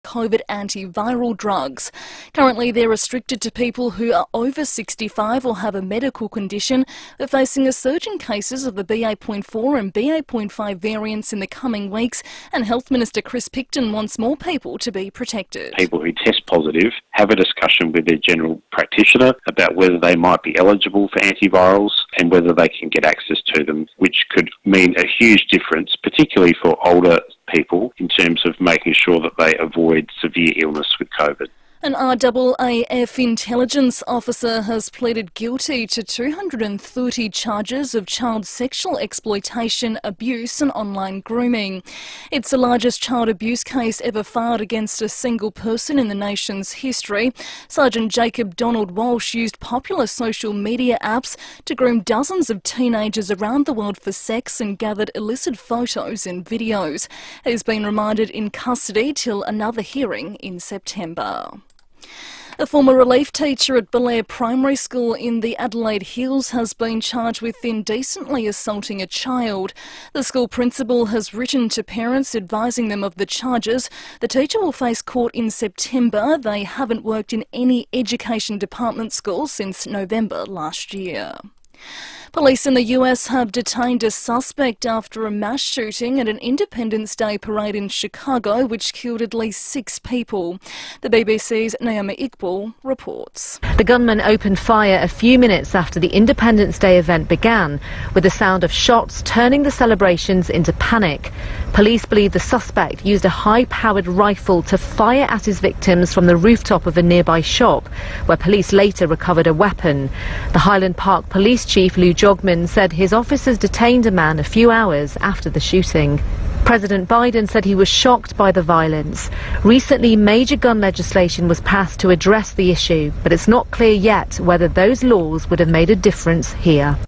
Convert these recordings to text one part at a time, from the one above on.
COVID antiviral drugs. Currently, they're restricted to people who are over 65 or have a medical condition. They're facing a surge in cases of the BA.4 and BA.5 variants in the coming weeks, and Health Minister Chris Picton wants more people to be protected. People who test positive have a discussion with their general practitioner about whether they might be eligible for antivirals and whether they can get access to them, which could mean a huge difference, particularly for older people, in terms of making sure that they avoid severe illness with COVID. An RAAF intelligence officer has pleaded guilty to 230 charges of child sexual exploitation, abuse and online grooming. It's the largest child abuse case ever filed against a single person in the nation's history. Sergeant Jacob Donald Walsh used popular social media apps to groom dozens of teenagers around the world for sex and gathered illicit photos and videos. He's been remanded in custody till another hearing in September. A former relief teacher at Bickley Primary School in the Adelaide Hills has been charged with indecently assaulting a child. The school principal has written to parents advising them of the charges. The teacher will face court in September. They haven't worked in any education department school since November last year. Police in the US have detained a suspect after a mass shooting at an Independence Day parade in Chicago, which killed at least 6 people. The BBC's Naomi Iqbal reports. The gunman opened fire a few minutes after the Independence Day event began, with the sound of shots turning the celebrations into panic. Police believe the suspect used a high-powered rifle to fire at his victims from the rooftop of a nearby shop, where police later recovered a weapon. The Highland Park Police Chief Lou Jogman said his officers detained a man a few hours after the shooting. President Biden said he was shocked by the violence. Recently, major gun legislation was passed to address the issue, but it's not clear yet whether those laws would have made a difference here.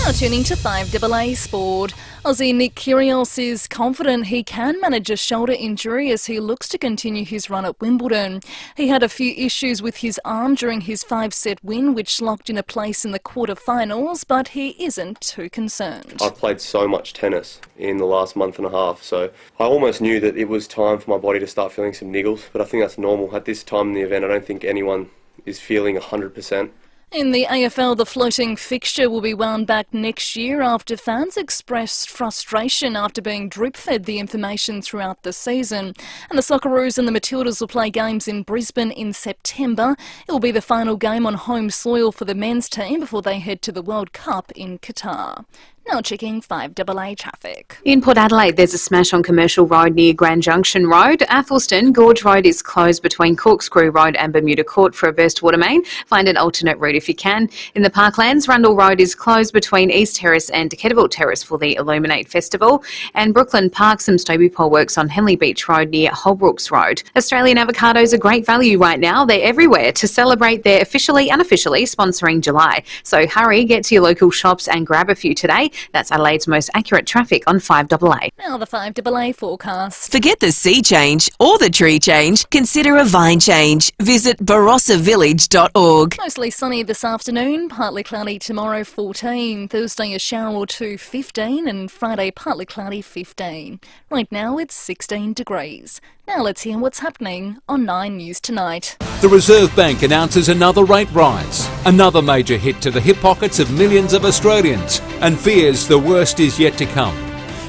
Now tuning to 5AA Sport. Aussie Nick Kyrgios is confident he can manage a shoulder injury as he looks to continue his run at Wimbledon. He had a few issues with his arm during his 5-set win, which locked in a place in the quarterfinals, but he isn't too concerned. I've played so much tennis in the last month and a half, so I almost knew that it was time for my body to start feeling some niggles, but I think that's normal. At this time in the event, I don't think anyone is feeling 100%. In the AFL, the floating fixture will be wound back next year after fans expressed frustration after being drip-fed the information throughout the season. And the Socceroos and the Matildas will play games in Brisbane in September. It will be the final game on home soil for the men's team before they head to the World Cup in Qatar. Now checking 5AA traffic. In Port Adelaide, there's a smash on Commercial Road near Grand Junction Road. Athelston, Gorge Road is closed between Corkscrew Road and Bermuda Court for a burst water main. Find an alternate route if you can. In the Parklands, Rundle Road is closed between East Terrace and Decateville Terrace for the Illuminate Festival. And Brooklyn Park, some Stobie pole works on Henley Beach Road near Holbrooks Road. Australian avocados are great value right now. They're everywhere to celebrate their officially, unofficially sponsoring July. So hurry, get to your local shops and grab a few today. That's Adelaide's most accurate traffic on 5AA. Now the 5AA forecast. Forget the sea change or the tree change. Consider a vine change. Visit barossavillage.org. Mostly sunny this afternoon, partly cloudy tomorrow 14, Thursday a shower or 2 15 and Friday partly cloudy 15. Right now it's 16 degrees. Now let's hear what's happening on 9 News Tonight. The Reserve Bank announces another rate rise, another major hit to the hip pockets of millions of Australians, and fears the worst is yet to come.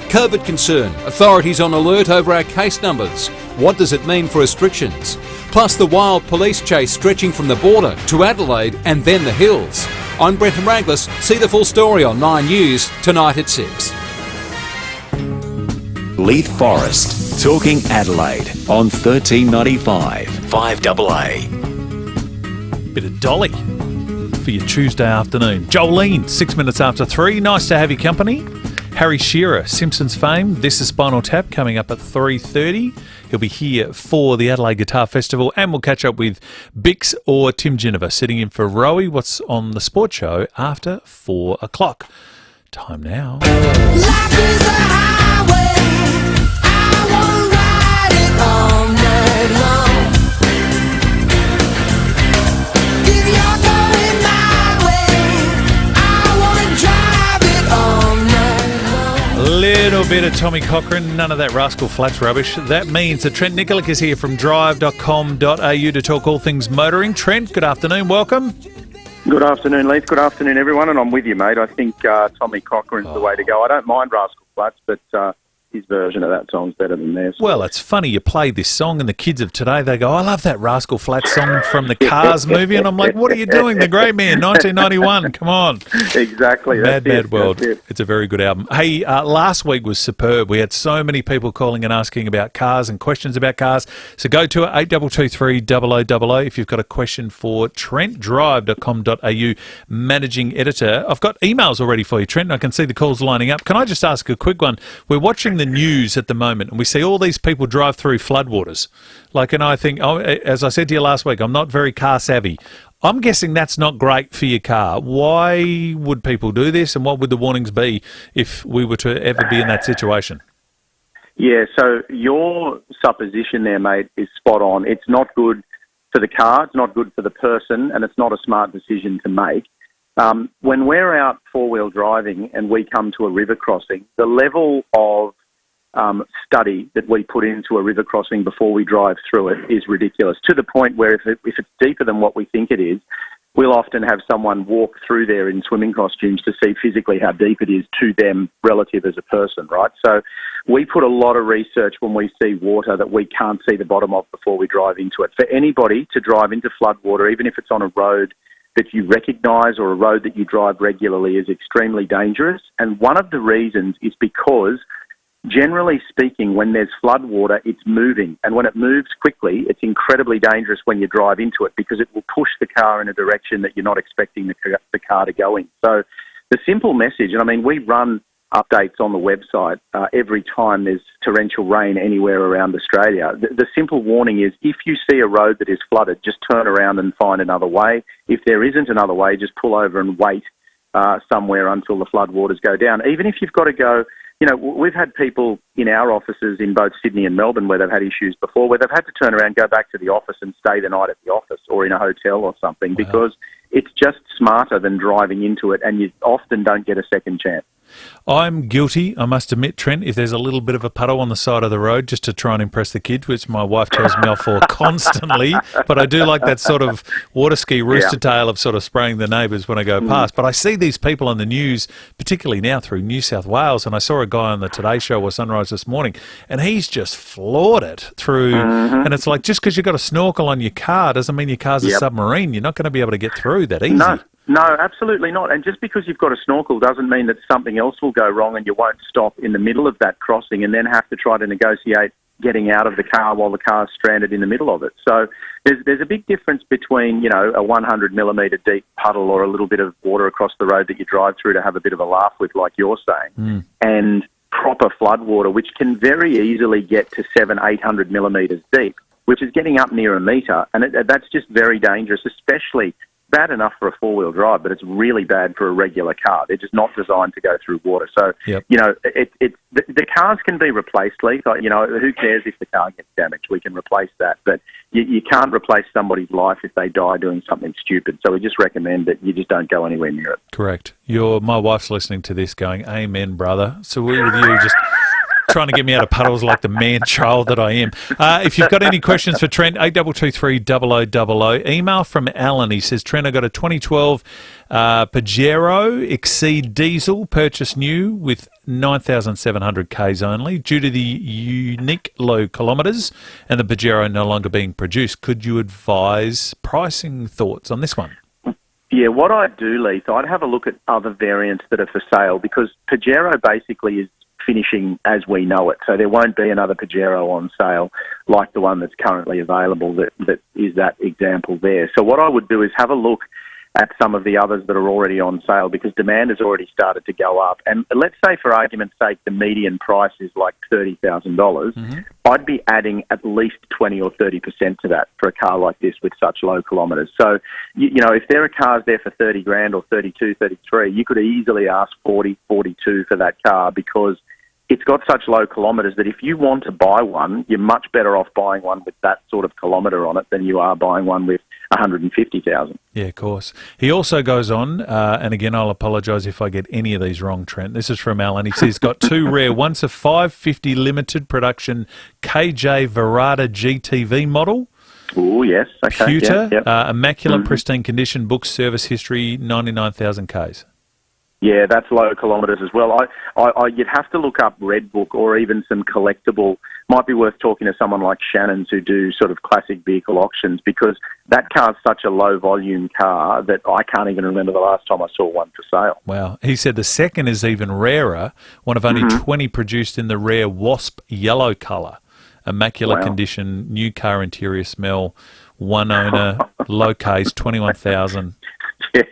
COVID concern, authorities on alert over our case numbers. What does it mean for restrictions? Plus the wild police chase stretching from the border to Adelaide and then the hills. I'm Brenton Raglis. See the full story on 9 News tonight at 6. Leith Forest, talking Adelaide on 1395 5AA. Bit of Dolly for your Tuesday afternoon. Jolene, 6 minutes after 3. Nice to have your company. Harry Shearer, Simpsons fame. This is Spinal Tap coming up at 3:30. He'll be here for the Adelaide Guitar Festival, and we'll catch up with Bix or Tim Ginever sitting in for Rowie. What's on the sports show after 4 o'clock? Time now. Life is a highway. I wanna ride it all night long. If you're going my way, I wanna drive it all night long. A little bit of Tommy Cochran, none of that Rascal Flats rubbish. That means that Trent Nikolic is here from drive.com.au to talk all things motoring. Trent, good afternoon, welcome. Good afternoon, Leith. Good afternoon, everyone, and I'm with you, mate. I think Tommy Cochran's the way to go. I don't mind Rascal Flats, but his version of that song's better than theirs. Well, it's funny you play this song and the kids of today, they go, I love that Rascal Flats song from the Cars movie. And I'm like, what are you doing? The Great Man, 1991. Come on. Exactly. Mad World. It's a very good album. Hey, last week was superb. We had so many people calling and asking about cars and questions about cars. So go to 8223 0000 if you've got a question for Trent. Drive.com.au managing editor. I've got emails already for you, Trent, and I can see the calls lining up. Can I just ask a quick one? We're watching the news at the moment and we see all these people drive through floodwaters. And I think, as I said to you last week, I'm not very car savvy. I'm guessing that's not great for your car. Why would people do this and what would the warnings be if we were to ever be in that situation? Yeah, so your supposition there, mate, is spot on. It's not good for the car, it's not good for the person, and it's not a smart decision to make. When we're out four-wheel driving and we come to a river crossing, the level of study that we put into a river crossing before we drive through it is ridiculous, to the point where if it's deeper than what we think it is, we'll often have someone walk through there in swimming costumes to see physically how deep it is to them relative as a person, right? So we put a lot of research when we see water that we can't see the bottom of before we drive into it. For anybody to drive into floodwater, even if it's on a road that you recognise or a road that you drive regularly, is extremely dangerous. And one of the reasons is because, generally speaking, when there's floodwater, it's moving. And when it moves quickly, it's incredibly dangerous when you drive into it because it will push the car in a direction that you're not expecting the car to go in. So the simple message, and I mean, we run updates on the website every time there's torrential rain anywhere around Australia. The simple warning is if you see a road that is flooded, just turn around and find another way. If there isn't another way, just pull over and wait somewhere until the floodwaters go down. Even if you've got to go, you know, we've had people in our offices in both Sydney and Melbourne where they've had issues before, where they've had to turn around, go back to the office and stay the night at the office or in a hotel or something, because it's just smarter than driving into it, and you often don't get a second chance. I'm guilty, I must admit, Trent, if there's a little bit of a puddle on the side of the road just to try and impress the kids, which my wife tells me off for constantly. But I do like that sort of water ski rooster tail of sort of spraying the neighbours when I go past. But I see these people on the news, particularly now through New South Wales, and I saw a guy on the Today Show or Sunrise this morning, and he's just floored it through. And it's like, just because you've got a snorkel on your car doesn't mean your car's a submarine. You're not going to be able to get through that easy. No, absolutely not. And just because you've got a snorkel doesn't mean that something else will go wrong and you won't stop in the middle of that crossing and then have to try to negotiate getting out of the car while the car's stranded in the middle of it. So there's a big difference between, you know, a 100 millimetre deep puddle or a little bit of water across the road that you drive through to have a bit of a laugh with, like you're saying, and proper floodwater, which can very easily get to 700-800 millimetres deep, which is getting up near a metre. And that's just very dangerous, especially bad enough for a four-wheel drive, but it's really bad for a regular car. They're just not designed to go through water. So, you know, the cars can be replaced, Leith. You know, who cares if the car gets damaged? We can replace that. But you can't replace somebody's life if they die doing something stupid. So we just recommend that you just don't go anywhere near it. Correct. My wife's listening to this going, amen, brother. So we're with you just trying to get me out of puddles like the man-child that I am. If you've got any questions for Trent, 8223 0000. Email from Alan. He says, Trent, I got a 2012 Pajero Exceed diesel, purchased new with 9,700 Ks only. Due to the unique low kilometres and the Pajero no longer being produced, could you advise pricing thoughts on this one? Yeah, what I'd do, Leith, I'd have a look at other variants that are for sale, because Pajero basically is finishing as we know it. So there won't be another Pajero on sale like the one that's currently available that is that example there. So what I would do is have a look at some of the others that are already on sale, because demand has already started to go up. And let's say, for argument's sake, the median price is like $30,000. I'd be adding at least 20 or 30% to that for a car like this with such low kilometres. So, you know, if there are cars there for 30 grand or 32, 33, you could easily ask 40, 42 for that car, because it's got such low kilometres that if you want to buy one, you're much better off buying one with that sort of kilometre on it than you are buying one with 150,000. Yeah, of course. He also goes on, and again, I'll apologise if I get any of these wrong, Trent. This is from Alan. He says, got two rare. One's a 550 limited production KJ Verada GTV model. Oh, yes. Okay. Pewter, Yep. immaculate, pristine condition, book service history, 99,000 Ks. Yeah, that's low kilometres as well. You'd have to look up Red Book or even some collectible. Might be worth talking to someone like Shannon's who do sort of classic vehicle auctions, because that car's such a low volume car that I can't even remember the last time I saw one for sale. Wow. He said the second is even rarer, one of only 20 produced in the rare wasp yellow colour. Immaculate condition, new car interior smell, one owner, low case, 21,000. Yeah,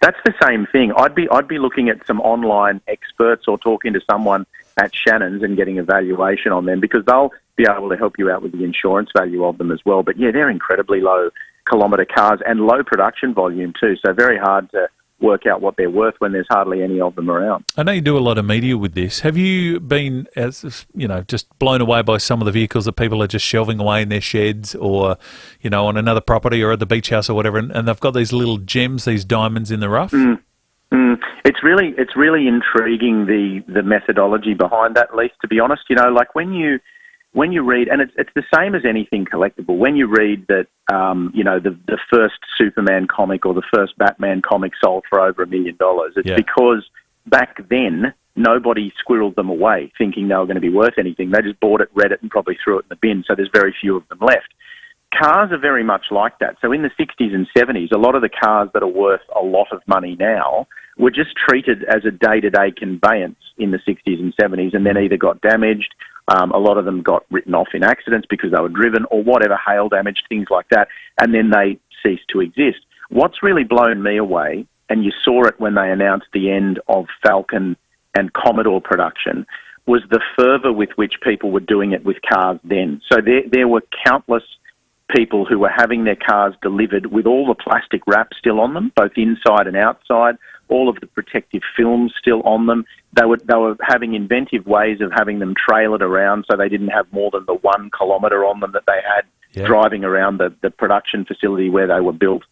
that's the same thing. I'd be looking at some online experts or talking to someone at Shannon's and getting a valuation on them, because they'll be able to help you out with the insurance value of them as well. But yeah, they're incredibly low kilometre cars and low production volume too, so very hard to work out what they're worth when there's hardly any of them around. I know you do a lot of media with this. Have you been, just blown away by some of the vehicles that people are just shelving away in their sheds or, on another property or at the beach house or whatever, and they've got these little gems, these diamonds in the rough? It's really intriguing, the methodology behind that, Leith, to be honest. Like when you read, and it's the same as anything collectible, when you read that, the first Superman comic or the first Batman comic sold for over $1 million, it's because back then nobody squirreled them away thinking they were going to be worth anything. They just bought it, read it, and probably threw it in the bin, so there's very few of them left. Cars are very much like that. So in the 60s and 70s, a lot of the cars that are worth a lot of money now were just treated as a day-to-day conveyance in the 60s and 70s, and then either got damaged, a lot of them got written off in accidents because they were driven or whatever, hail damage, things like that, and then they ceased to exist. What's really blown me away, and you saw it when they announced the end of Falcon and Commodore production, was the fervour with which people were doing it with cars then. So there were countless people who were having their cars delivered with all the plastic wrap still on them, both inside and outside, all of the protective films still on them. They were having inventive ways of having them trailered around so they didn't have more than the 1 kilometre on them that they had driving around the production facility where they were built.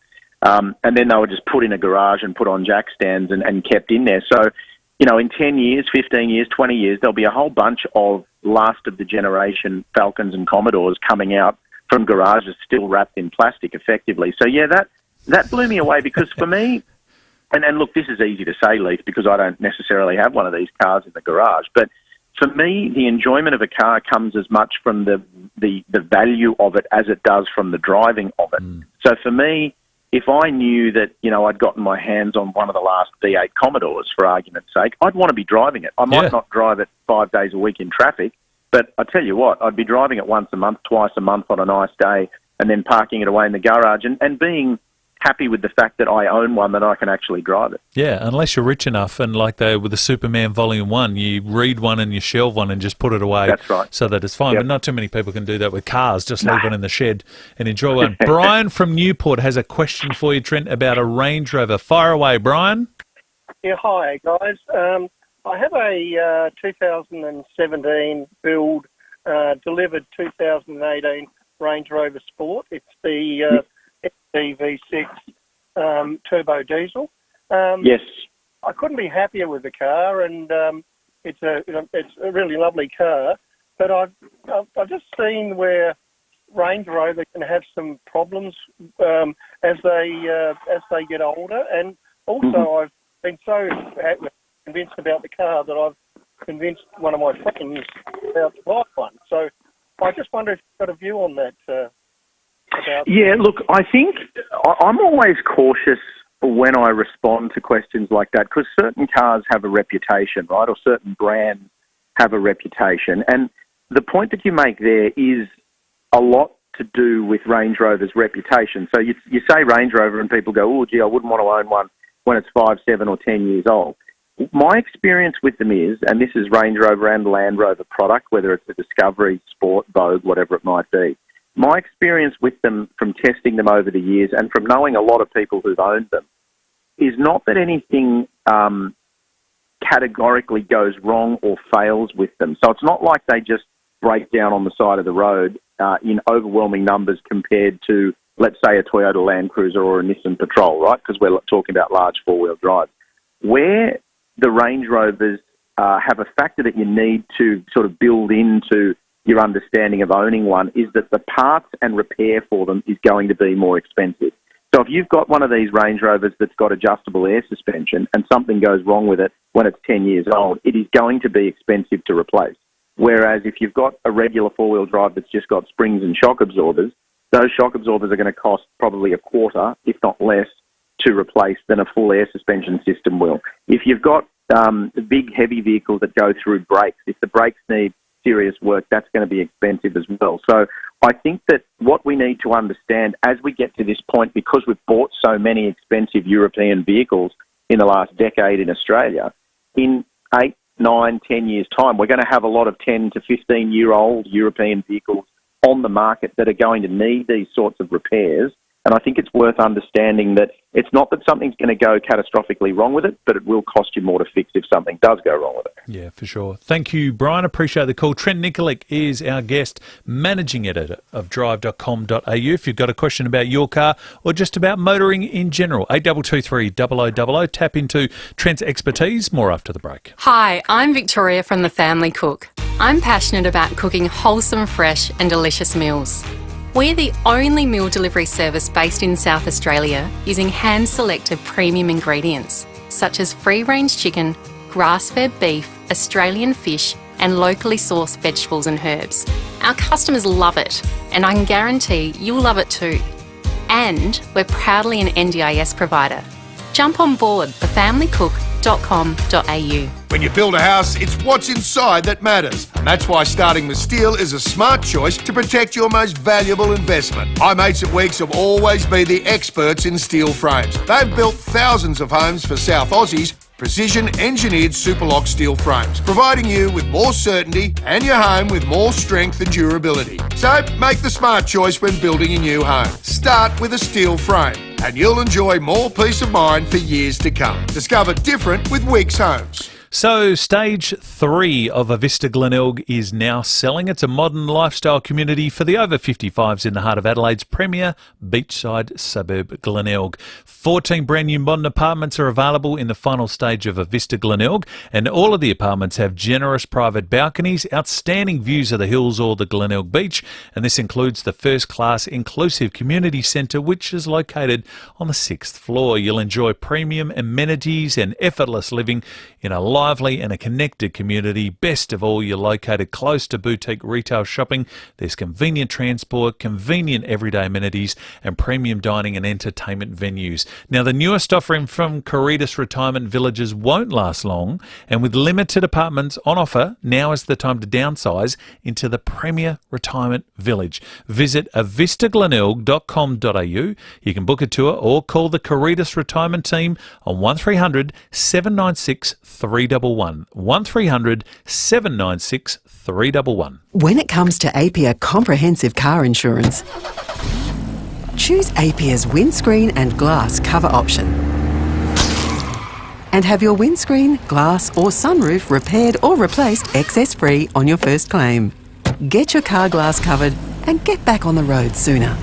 And then they were just put in a garage and put on jack stands and kept in there. So, in 10 years, 15 years, 20 years, there'll be a whole bunch of last-of-the-generation Falcons and Commodores coming out from garages still wrapped in plastic effectively. So, yeah, that blew me away, because for me, and look, this is easy to say, Leith, because I don't necessarily have one of these cars in the garage, but for me, the enjoyment of a car comes as much from the value of it as it does from the driving of it. So for me, if I knew that, I'd gotten my hands on one of the last V8 Commodores, for argument's sake, I'd want to be driving it. I might not drive it 5 days a week in traffic, but I tell you what, I'd be driving it once a month, twice a month on a nice day, and then parking it away in the garage and being happy with the fact that I own one, that I can actually drive it. Yeah, unless you're rich enough, and like with the Superman Volume 1, you read one and you shelve one and just put it away. That's right. So that it's fine. But not too many people can do that with cars. Just leave one in the shed and enjoy one. Brian from Newport has a question for you, Trent, about a Range Rover. Fire away, Brian. Yeah, hi, guys. I have a 2017 build, delivered 2018 Range Rover Sport. It's the V6 turbo diesel. Yes. I couldn't be happier with the car, and it's a really lovely car. But I've just seen where Range Rover can have some problems as they get older, and also I've been so convinced about the car that I've convinced one of my friends about to buy one. So I just wonder if you've got a view on that. Yeah, look, I think I'm always cautious when I respond to questions like that, because certain cars have a reputation, right, or certain brands have a reputation. And the point that you make there is a lot to do with Range Rover's reputation. So you say Range Rover and people go, oh, gee, I wouldn't want to own one when it's 5, 7 or 10 years old. My experience with them is, and this is Range Rover and Land Rover product, whether it's a Discovery, Sport, Vogue, whatever it might be, my experience with them from testing them over the years and from knowing a lot of people who've owned them is not that anything categorically goes wrong or fails with them. So it's not like they just break down on the side of the road in overwhelming numbers compared to let's say, a Toyota Land Cruiser or a Nissan Patrol, right? Because we're talking about large four-wheel drive. Where the Range Rovers have a factor that you need to sort of build into your understanding of owning one is that the parts and repair for them is going to be more expensive. So if you've got one of these Range Rovers that's got adjustable air suspension and something goes wrong with it when it's 10 years old, it is going to be expensive to replace. Whereas if you've got a regular four-wheel drive that's just got springs and shock absorbers, those shock absorbers are going to cost probably a quarter, if not less, to replace than a full air suspension system will. If you've got big, heavy vehicles that go through brakes, if the brakes need serious work, that's going to be expensive as well. So I think that what we need to understand as we get to this point, because we've bought so many expensive European vehicles in the last decade in Australia, in 8, 9, 10 years' time, we're going to have a lot of 10 to 15-year-old European vehicles on the market that are going to need these sorts of repairs. And I think it's worth understanding that it's not that something's going to go catastrophically wrong with it, but it will cost you more to fix if something does go wrong with it. Yeah, for sure. Thank you, Brian. Appreciate the call. Trent Nikolic is our guest, managing editor of drive.com.au. If you've got a question about your car or just about motoring in general, 8223 0000. Tap into Trent's expertise. More after the break. Hi, I'm Victoria from The Family Cook. I'm passionate about cooking wholesome, fresh and delicious meals. We're the only meal delivery service based in South Australia using hand-selected premium ingredients such as free-range chicken, grass-fed beef, Australian fish and locally sourced vegetables and herbs. Our customers love it and I can guarantee you'll love it too. And we're proudly an NDIS provider. Jump on board thefamilycook.com.au. When you build a house, it's what's inside that matters. And that's why starting with steel is a smart choice to protect your most valuable investment. My mates at Weeks have always been the experts in steel frames. They've built thousands of homes for South Aussies, precision-engineered Superlock steel frames, providing you with more certainty and your home with more strength and durability. So make the smart choice when building a new home. Start with a steel frame and you'll enjoy more peace of mind for years to come. Discover different with Weeks Homes. So, Stage 3 of Avista Glenelg is now selling. It's a modern lifestyle community for the over 55s in the heart of Adelaide's premier beachside suburb, Glenelg. 14 brand new modern apartments are available in the final stage of Avista Glenelg, and all of the apartments have generous private balconies, outstanding views of the hills or the Glenelg beach, and this includes the first-class inclusive community centre, which is located on the 6th floor. You'll enjoy premium amenities and effortless living in a lively and a connected community. Best of all, you're located close to boutique retail shopping. There's convenient transport, convenient everyday amenities, and premium dining and entertainment venues. Now, the newest offering from Caritas Retirement Villages won't last long, and with limited apartments on offer, now is the time to downsize into the premier retirement village. Visit avistaglenelg.com.au. You can book a tour or call the Caritas Retirement Team on 1300 796 311. 1300 796 311. When it comes to FIVEaa comprehensive car insurance, choose FIVEaa's windscreen and glass cover option. And have your windscreen, glass or sunroof repaired or replaced excess-free on your first claim. Get your car glass covered and get back on the road sooner.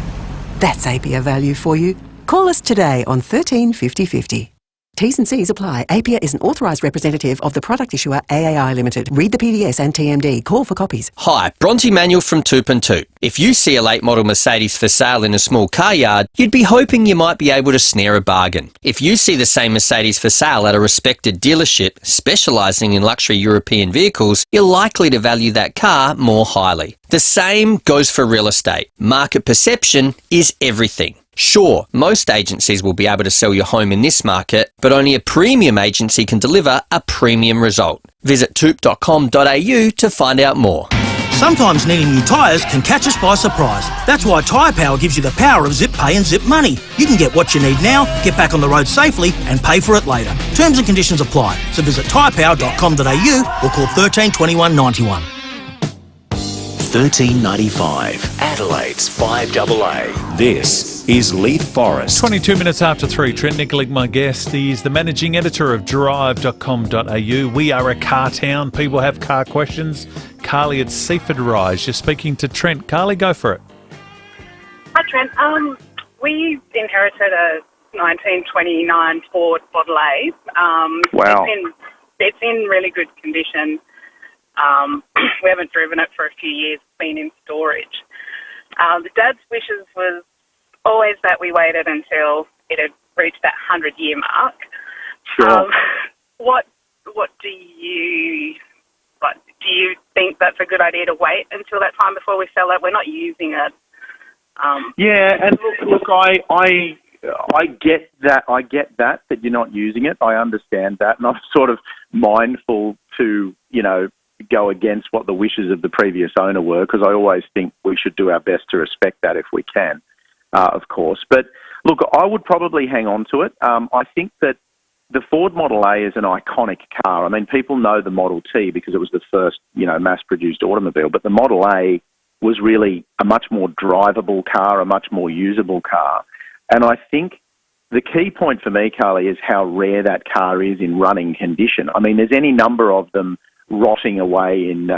That's FIVEaa value for you. Call us today on 13 50 50. T's and C's apply. FIVEaa is an authorised representative of the product issuer AAI Limited. Read the PDS and TMD. Call for copies. Hi, Bronte Manuel from Toop and Toop. If you see a late model Mercedes for sale in a small car yard, you'd be hoping you might be able to snare a bargain. If you see the same Mercedes for sale at a respected dealership specialising in luxury European vehicles, you're likely to value that car more highly. The same goes for real estate. Market perception is everything. Sure, most agencies will be able to sell your home in this market, but only a premium agency can deliver a premium result. Visit toop.com.au to find out more. Sometimes needing new tyres can catch us by surprise. That's why Tyre Power gives you the power of zip pay and zip money. You can get what you need now, get back on the road safely and pay for it later. Terms and conditions apply. So visit tyrepower.com.au or call 13 21 91. 1395, Adelaide's FIVEaa. This is Leith Forest. 22 minutes after 3, Trent Nikolic, my guest. He's the managing editor of drive.com.au. We are a car town. People have car questions. Carly at Seaford Rise. You're speaking to Trent. Carly, go for it. Hi, Trent. We inherited a 1929 Ford Model A. Wow. It's in really good condition. We haven't driven it for a few years. It's been in storage. The Dad's wishes was always that we waited until it had reached that 100-year mark. Sure. What do you think that's a good idea to wait until that time before we sell it? We're not using it. Yeah, and look, I get that. I get that you're not using it. I understand that, and I'm sort of mindful to, go against what the wishes of the previous owner were, because I always think we should do our best to respect that if we can, of course. But look, I would probably hang on to it. I think that the Ford Model A is an iconic car. I mean, people know the Model T because it was the first, mass-produced automobile, but the Model A was really a much more drivable car, a much more usable car. And I think the key point for me, Carly, is how rare that car is in running condition. I mean, there's any number of them rotting away in,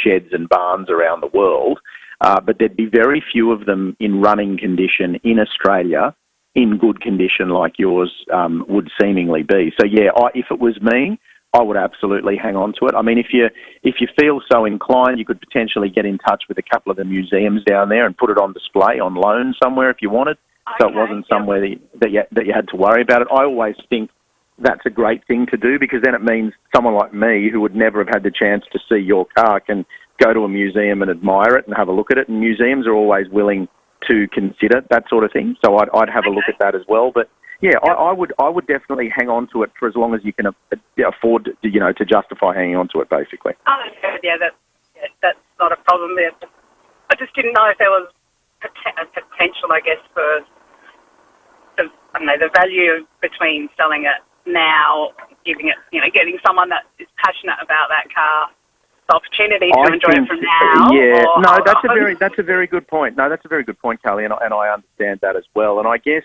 sheds and barns around the world, but there'd be very few of them in running condition in Australia in good condition like yours would seemingly be. So, yeah, if it was me, I would absolutely hang on to it. I mean, if you feel so inclined, you could potentially get in touch with a couple of the museums down there and put it on display on loan somewhere if you wanted, so it wasn't somewhere that you had to worry about it. I always think that's a great thing to do, because then it means someone like me, who would never have had the chance to see your car, can go to a museum and admire it and have a look at it. And museums are always willing to consider that sort of thing, so I'd have a look at that as well. But yeah, I would definitely hang on to it for as long as you can afford to justify hanging on to it, basically. Oh, yeah, that's not a problem there. I just didn't know if there was a potential, I guess, for the value between selling it now, giving it, getting someone that is passionate about that car the opportunity to enjoy it from now. Yeah, that's a very good point. No, that's a very good point, Kelly, and I understand that as well. And I guess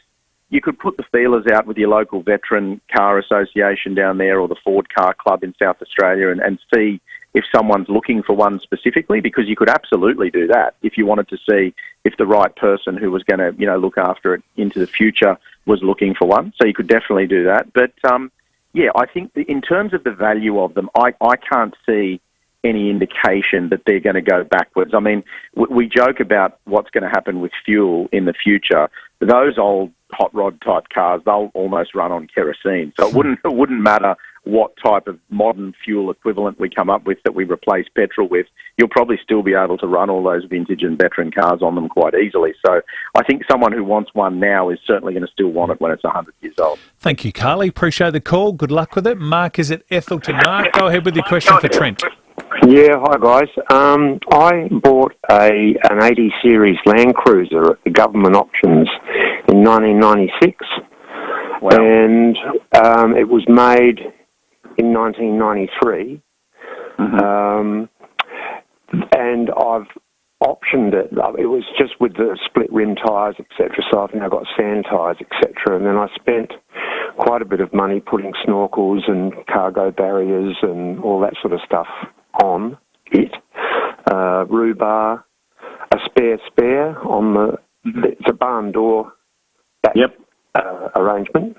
you could put the feelers out with your local veteran car association down there, or the Ford Car Club in South Australia, and see if someone's looking for one specifically, because you could absolutely do that if you wanted to see if the right person who was going to, look after it into the future was looking for one. So you could definitely do that. But, yeah, I think in terms of the value of them, I can't see any indication that they're going to go backwards. I mean, we joke about what's going to happen with fuel in the future. Those old hot rod type cars, they'll almost run on kerosene. So it wouldn't matter what type of modern fuel equivalent we come up with that we replace petrol with. You'll probably still be able to run all those vintage and veteran cars on them quite easily. So I think someone who wants one now is certainly going to still want it when it's 100 years old. Thank you, Carly. Appreciate the call. Good luck with it. Mark is at Ethelton. Mark, go ahead with your question for Trent. Yeah, hi guys. I bought an 80 series Land Cruiser at the government auctions in 1996, and it was made in 1993, and I've optioned it. It was just with the split rim tyres, etc. So I've now got sand tyres, etc. And then I spent quite a bit of money putting snorkels and cargo barriers and all that sort of stuff on it. Rhubarb, a spare on it's a barn door back arrangement,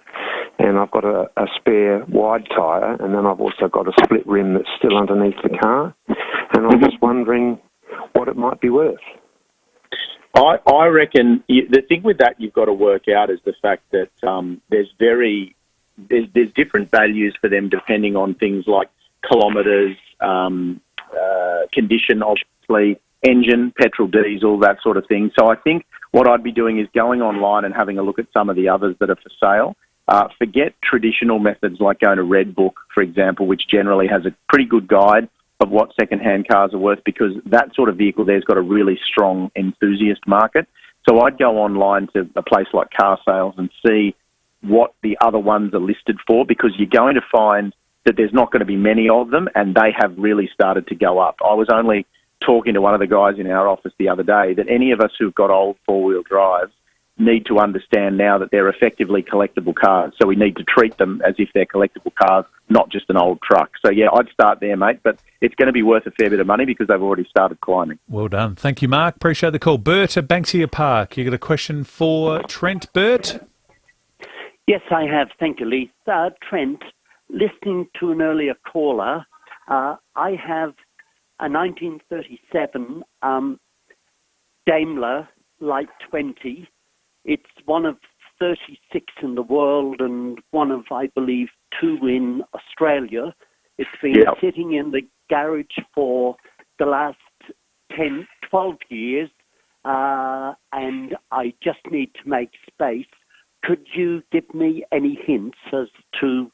and I've got a spare wide tyre, and then I've also got a split rim that's still underneath the car, and I'm just wondering what it might be worth. I reckon the thing with that you've got to work out is the fact that there's different values for them depending on things like kilometres, condition, obviously, engine, petrol, diesel, that sort of thing. So I think what I'd be doing is going online and having a look at some of the others that are for sale. Forget traditional methods like going to Redbook, for example, which generally has a pretty good guide of what second-hand cars are worth, because that sort of vehicle there's got a really strong enthusiast market. So I'd go online to a place like Car Sales and see what the other ones are listed for, because you're going to find that there's not going to be many of them, and they have really started to go up. I was only talking to one of the guys in our office the other day that any of us who've got old four-wheel drives, need to understand now that they're effectively collectible cars. So we need to treat them as if they're collectible cars, not just an old truck. So, yeah, I'd start there, mate, but it's going to be worth a fair bit of money because they've already started climbing. Well done. Thank you, Mark. Appreciate the call. Bert at Banksia Park. You got a question for Trent, Bert? Yes, I have. Thank you, Lee. Trent, listening to an earlier caller, I have a 1937 Daimler Light 20. It's one of 36 in the world and one of, I believe, 2 in Australia. It's been sitting in the garage for the last 10, 12 years, and I just need to make space. Could you give me any hints as to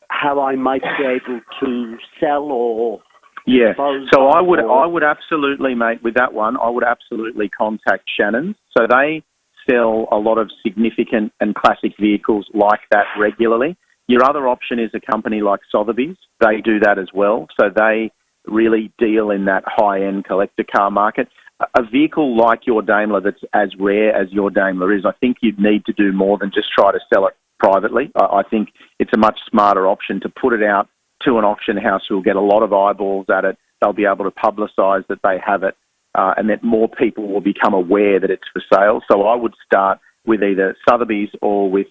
how I might be able to sell or... Yeah, so I would absolutely, mate, with that one, I would absolutely contact Shannon. So they sell a lot of significant and classic vehicles like that regularly. Your other option is a company like Sotheby's. They do that as well. So they really deal in that high-end collector car market. A vehicle like your Daimler that's as rare as your Daimler is, I think you'd need to do more than just try to sell it privately. I think it's a much smarter option to put it out to an auction house who will get a lot of eyeballs at it. They'll be able to publicise that they have it, and that more people will become aware that it's for sale. So I would start with either Sotheby's or with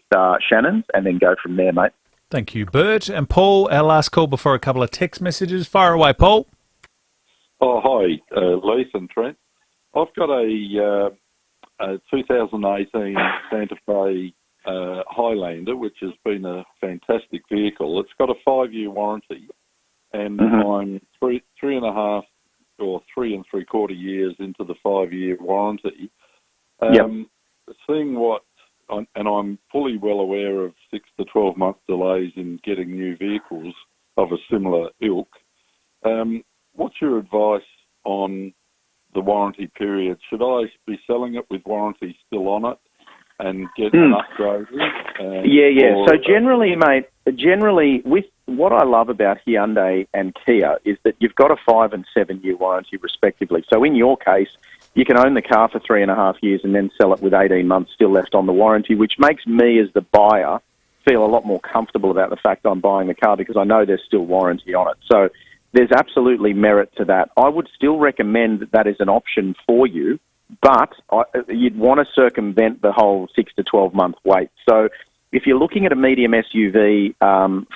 Shannon's and then go from there, mate. Thank you, Bert. And Paul, our last call before a couple of text messages. Fire away, Paul. Oh, hi, Leith and Trent. I've got a 2018 Santa Fe Highlander, which has been a fantastic vehicle. It's got a 5-year warranty, and I'm 3.5 or 3 3/4 years into the 5-year warranty. Seeing what, and I'm fully well aware of 6 to 12 month delays in getting new vehicles of a similar ilk. What's your advice on the warranty period? Should I be selling it with warranty still on it and get an upgrade? So generally, mate, with what I love about Hyundai and Kia is that you've got a 5 and 7 year warranty respectively. So in your case, you can own the car for 3.5 years and then sell it with 18 months still left on the warranty, which makes me as the buyer feel a lot more comfortable about the fact I'm buying the car because I know there's still warranty on it. So there's absolutely merit to that. I would still recommend that that is an option for you, but you'd want to circumvent the whole 6 to 12 month wait. So if you're looking at a medium SUV,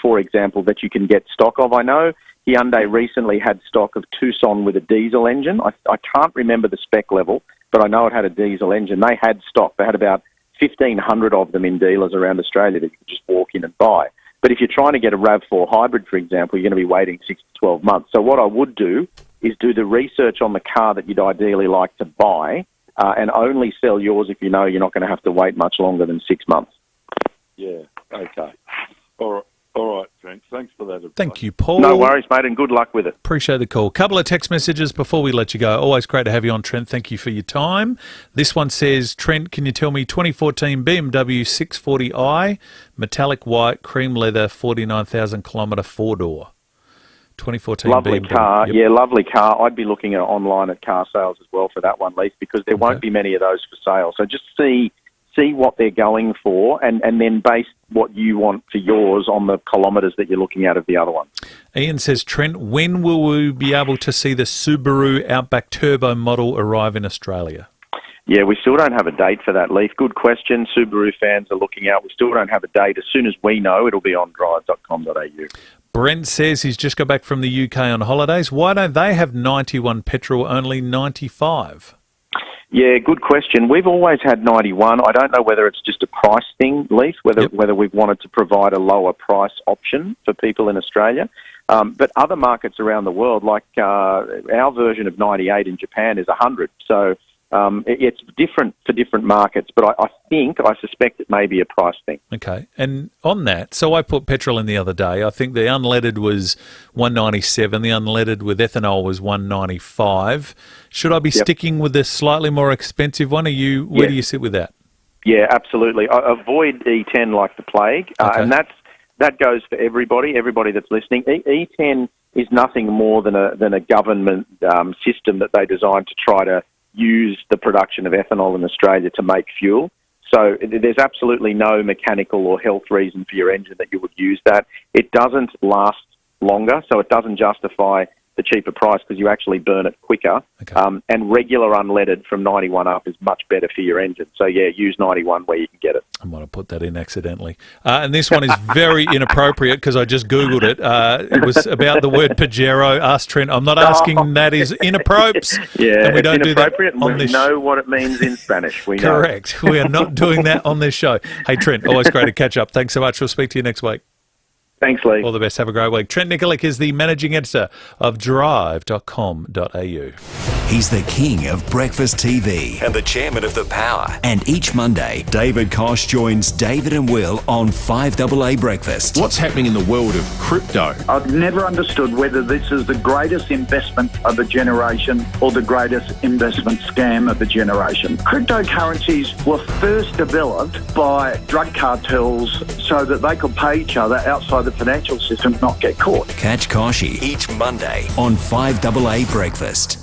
for example, that you can get stock of, I know Hyundai recently had stock of Tucson with a diesel engine. I can't remember the spec level, but I know it had a diesel engine. They had stock. They had about 1,500 of them in dealers around Australia that you could just walk in and buy. But if you're trying to get a RAV4 hybrid, for example, you're going to be waiting 6 to 12 months. So what I would do is do the research on the car that you'd ideally like to buy and only sell yours if you know you're not going to have to wait much longer than 6 months. Yeah, okay. All right, Trent. Thanks for that advice. Thank you, Paul. No worries, mate, and good luck with it. Appreciate the call. Couple of text messages before we let you go. Always great to have you on, Trent. Thank you for your time. This one says, Trent, can you tell me 2014 BMW 640i, metallic white, cream leather, 49,000 kilometre 4-door. 2014 lovely BMW. car. Yep. Yeah, lovely car. I'd be looking at online at car sales as well for that one, Leith, because there won't be many of those for sale. So just see what they're going for and then base what you want for yours on the kilometres that you're looking at of the other one. Ian says, Trent, when will we be able to see the Subaru Outback Turbo model arrive in Australia? Yeah, we still don't have a date for that, Leith. Good question. Subaru fans are looking out. We still don't have a date. As soon as we know, it'll be on drive.com.au. Brent says he's just got back from the UK on holidays. Why don't they have 91 petrol, only 95? Yeah, good question. We've always had 91. I don't know whether it's just a price thing, Leith, whether we've wanted to provide a lower price option for people in Australia. But other markets around the world, like our version of 98 in Japan is 100. So it's different for different markets, but I suspect it may be a price thing. Okay. And on that, so I put petrol in the other day. I think the unleaded was 197. The unleaded with ethanol was 195. Should I be sticking with the slightly more expensive one? Where do you sit with that? Yeah, absolutely. Avoid E10 like the plague, and that goes for everybody that's listening. E10 is nothing more than a government system that they designed to try to use the production of ethanol in Australia to make fuel. So there's absolutely no mechanical or health reason for your engine that you would use that. It doesn't last longer, so it doesn't justify the cheaper price because you actually burn it quicker. And regular unleaded from 91 up is much better for your engine. So, yeah, use 91 where you can get it. I might have put that in accidentally. And this one is very inappropriate because I just Googled it. It was about the word Pajero. Ask Trent. I'm not asking that is inappropriate. Yeah, and we don't it's do that inappropriate, and on we this know what it means in Spanish. We know. Correct. We are not doing that on this show. Hey, Trent, always great to catch up. Thanks so much. We'll speak to you next week. Thanks, Lee. All the best. Have a great week. Trent Nikolic is the managing editor of drive.com.au. He's the king of breakfast TV and the chairman of The Power. And each Monday, David Kosh joins David and Will on 5AA Breakfast. What's happening in the world of crypto? I've never understood whether this is the greatest investment of a generation or the greatest investment scam of a generation. Cryptocurrencies were first developed by drug cartels so that they could pay each other outside the financial system, not get caught. Catch Koshi each Monday on 5AA Breakfast.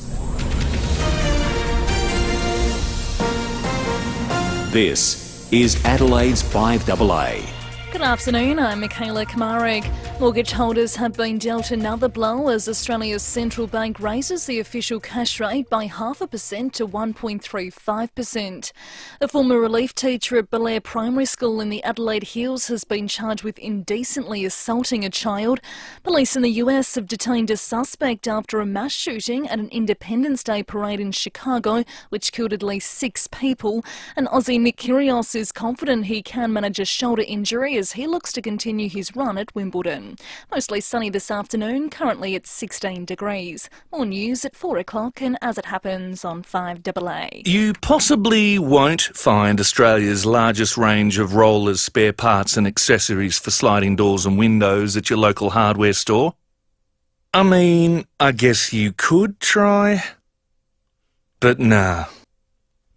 This is Adelaide's 5AA. Good afternoon, I'm Michaela Kamarig. Mortgage holders have been dealt another blow as Australia's central bank raises the official cash rate by 0.5% to 1.35%. A former relief teacher at Belair Primary School in the Adelaide Hills has been charged with indecently assaulting a child. Police in the US have detained a suspect after a mass shooting at an Independence Day parade in Chicago, which killed at least 6 people. And Aussie Nick Kyrgios is confident he can manage a shoulder injury as he looks to continue his run at Wimbledon. Mostly sunny this afternoon, currently at 16 degrees. More news at 4 o'clock and as it happens on 5AA. You possibly won't find Australia's largest range of rollers, spare parts and accessories for sliding doors and windows at your local hardware store. I mean, I guess you could try, but nah.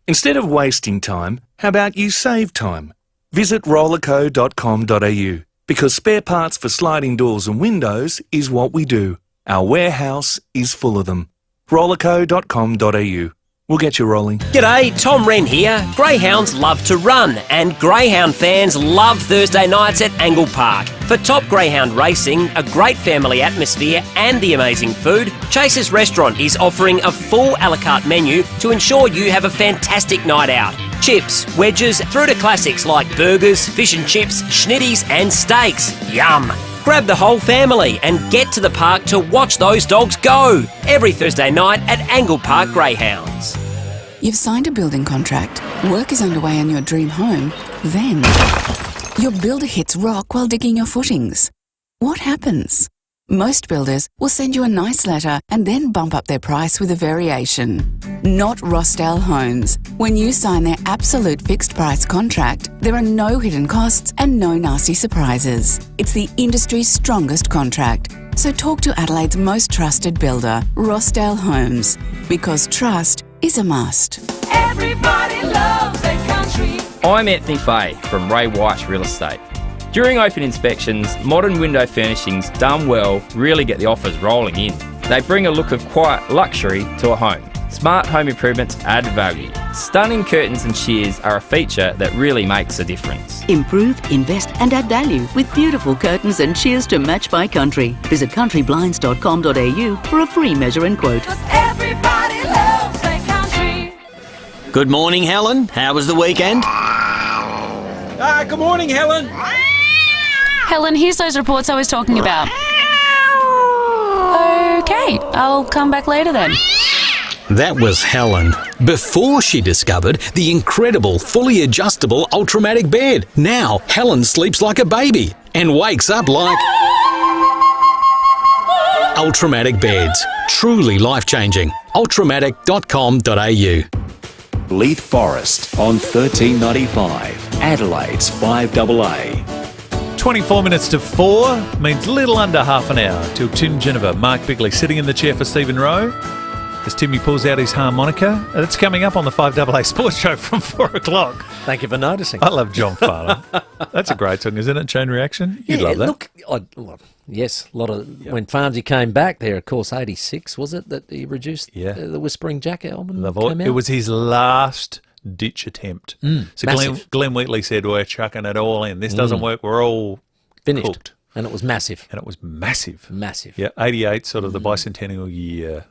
Instead of wasting time, how about you save time? Visit rollerco.com.au because spare parts for sliding doors and windows is what we do. Our warehouse is full of them. rollerco.com.au. We'll get you rolling. G'day, Tom Wren here. Greyhounds love to run and greyhound fans love Thursday nights at Angle Park. For top greyhound racing, a great family atmosphere and the amazing food, Chase's Restaurant is offering a full a la carte menu to ensure you have a fantastic night out. Chips, wedges, through to classics like burgers, fish and chips, schnitties and steaks. Yum! Grab the whole family and get to the park to watch those dogs go. Every Thursday night at Angle Park Greyhounds. You've signed a building contract. Work is underway on your dream home. Then, your builder hits rock while digging your footings. What happens? Most builders will send you a nice letter and then bump up their price with a variation. Not Rossdale Homes. When you sign their absolute fixed price contract, there are no hidden costs and no nasty surprises. It's the industry's strongest contract. So talk to Adelaide's most trusted builder, Rossdale Homes, because trust is a must. Everybody loves their country. I'm Anthony Fay from Ray White's Real Estate. During open inspections, modern window furnishings done well really get the offers rolling in. They bring a look of quiet luxury to a home. Smart home improvements add value. Stunning curtains and shears are a feature that really makes a difference. Improve, invest and add value with beautiful curtains and shears to match by country. Visit countryblinds.com.au for a free measure and quote. Everybody loves their country. Good morning, Helen. How was the weekend? Good morning, Helen. Helen, here's those reports I was talking about. Okay, I'll come back later then. That was Helen, before she discovered the incredible fully adjustable Ultramatic bed. Now, Helen sleeps like a baby and wakes up like... Ultramatic beds, truly life-changing. Ultramatic.com.au. Leith Forest on 1395, Adelaide's 5AA. 24 minutes to 4 means little under half an hour till Tim Ginever. Mark Bickley sitting in the chair for Stephen Rowe as Timmy pulls out his harmonica. It's coming up on the 5AA Sports Show from 4 o'clock. Thank you for noticing. I love John Farnham. That's a great song, isn't it? Chain Reaction. You'd love that. Look, yes, a lot of... Yep. When Farnsey came back there, of course, 86, was it, that he reduced the Whispering Jack album came out? It was his last ditch attempt. So massive. Glenn Wheatley said, we're chucking it all in. This doesn't work. We're all Finished. cooked. And it was massive. And it was massive. Massive. Yeah, 88, sort of the bicentennial year.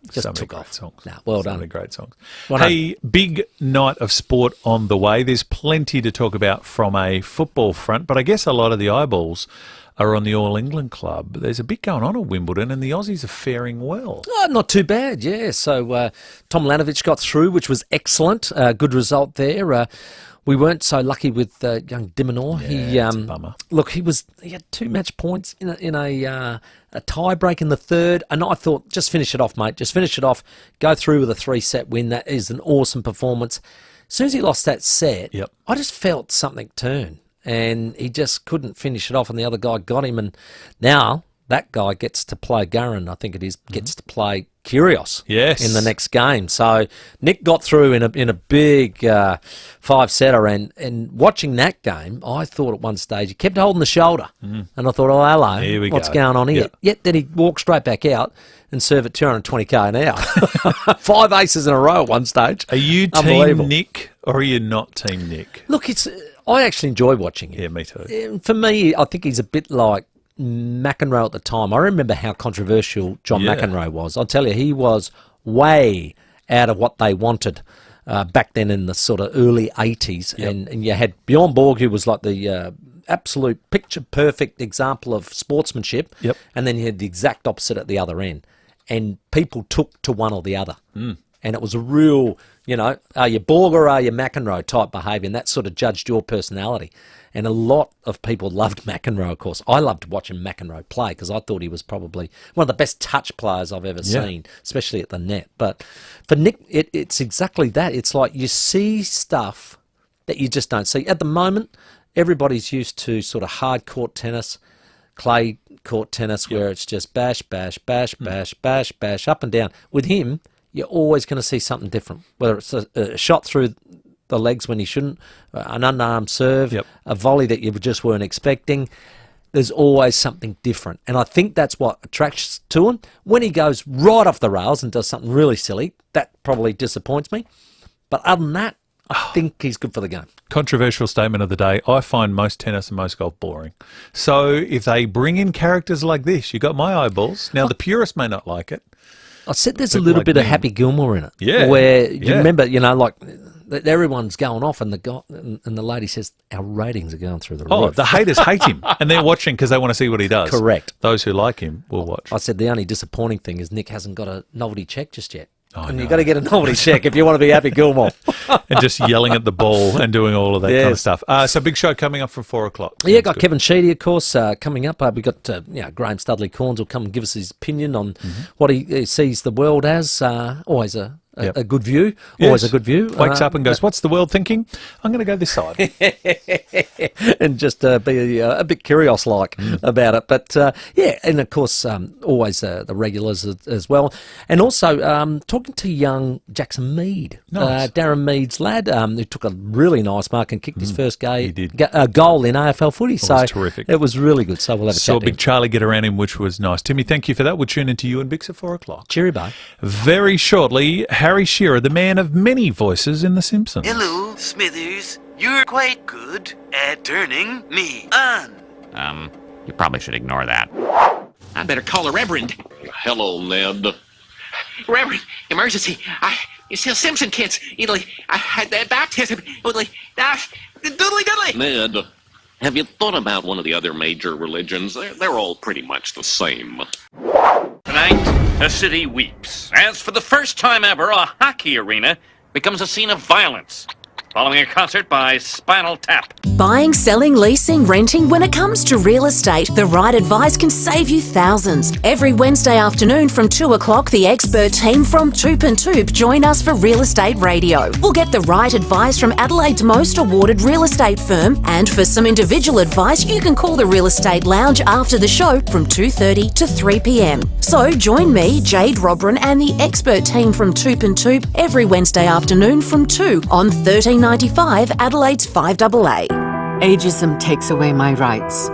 Just so many took great off. songs. Nah, well so done. many great songs. Well hey, big night of sport on the way. There's plenty to talk about from a football front, but I guess a lot of the eyeballs are on the All England club. There's a bit going on at Wimbledon, and the Aussies are faring well. Oh, not too bad, yeah. So Tom Lanovich got through, which was excellent. Good result there. We weren't so lucky with young Dimonor. Yeah, it's a bummer. Look, he had 2 match points in a tie break in the third, and I thought, just finish it off, mate. Just finish it off. Go through with a 3-set win. That is an awesome performance. As soon as he lost that set, I just felt something turn, and he just couldn't finish it off, and the other guy got him, and now that guy gets to play Gurren, I think it is, gets to play Kyrgios in the next game. So Nick got through in a big 5-setter, and watching that game, I thought at one stage he kept holding the shoulder, and I thought, oh, hello, what's going on here? Yet then he walked straight back out and served at 220k an hour. 5 aces in a row at one stage. Are you team Nick or are you not team Nick? Look, I actually enjoy watching him. Yeah, me too. For me, I think he's a bit like McEnroe at the time. I remember how controversial John McEnroe was. I'll tell you, he was way out of what they wanted back then in the sort of early 80s. And you had Bjorn Borg, who was like the absolute picture-perfect example of sportsmanship. And then you had the exact opposite at the other end. And people took to one or the other. And it was a real, are you Borg or are you McEnroe type behaviour, and that sort of judged your personality. And a lot of people loved McEnroe, of course. I loved watching McEnroe play because I thought he was probably one of the best touch players I've ever seen, especially at the net. But for Nick, it's exactly that. It's like you see stuff that you just don't see. At the moment, everybody's used to sort of hard court tennis, clay court tennis, where it's just bash, bash, bash, bash, bash, bash, up and down. With him, you're always going to see something different, whether it's a shot through the legs when he shouldn't, an unarmed serve, a volley that you just weren't expecting. There's always something different. And I think that's what attracts to him. When he goes right off the rails and does something really silly, that probably disappoints me. But other than that, I think he's good for the game. Controversial statement of the day. I find most tennis and most golf boring. So if they bring in characters like this, you got my eyeballs. Now, the purist may not like it. I said there's a little bit of Happy Gilmore in it. Yeah. Where you remember, like everyone's going off and the lady says, our ratings are going through the roof. Oh, the haters hate him and they're watching because they want to see what he does. Correct. Those who like him will watch. I said the only disappointing thing is Nick hasn't got a novelty check just yet. And you've got to get a novelty check if you want to be Happy Gilmore. And just yelling at the ball and doing all of that kind of stuff. So big show coming up from 4 o'clock. Yeah, got good. Kevin Sheedy, of course, coming up. We got Graham Studley-Corns will come and give us his opinion on what he sees the world as. Always a good view. Always a good view. Wakes up and goes, what's the world thinking? I'm going to go this side. And just be a bit curious-like about it. But, and of course, always the regulars as well. And also, talking to young Jackson Mead, Darren Mead's lad, who took a really nice mark and kicked his first goal in AFL footy. It was terrific. It was really good. So we'll have a chat. Saw Big Charlie get around him, which was nice. Timmy, thank you for that. We'll tune into you and Bix at 4 o'clock. Cheery, bye. Very shortly, Harry Shearer, the man of many voices in The Simpsons. Hello, Smithers. You're quite good at turning me on. You probably should ignore that. I better call a reverend. Hello, Ned. Reverend, emergency. You see, Simpson kids. I had that baptism. Doodly doodly. Ned, have you thought about one of the other major religions? They're all pretty much the same. Tonight, the city weeps, as for the first time ever, a hockey arena becomes a scene of violence, following a concert by Spinal Tap. Buying, selling, leasing, renting. When it comes to real estate, the right advice can save you thousands. Every Wednesday afternoon from 2 o'clock, the expert team from Toop and Toop join us for Real Estate Radio. We'll get the right advice from Adelaide's most awarded real estate firm. And for some individual advice, you can call the Real Estate Lounge after the show from 2:30 to 3 p.m. So join me, Jade Robran, and the expert team from Toop and Toop every Wednesday afternoon from 2 on 1395 Adelaide's 5AA. Ageism takes away my rights.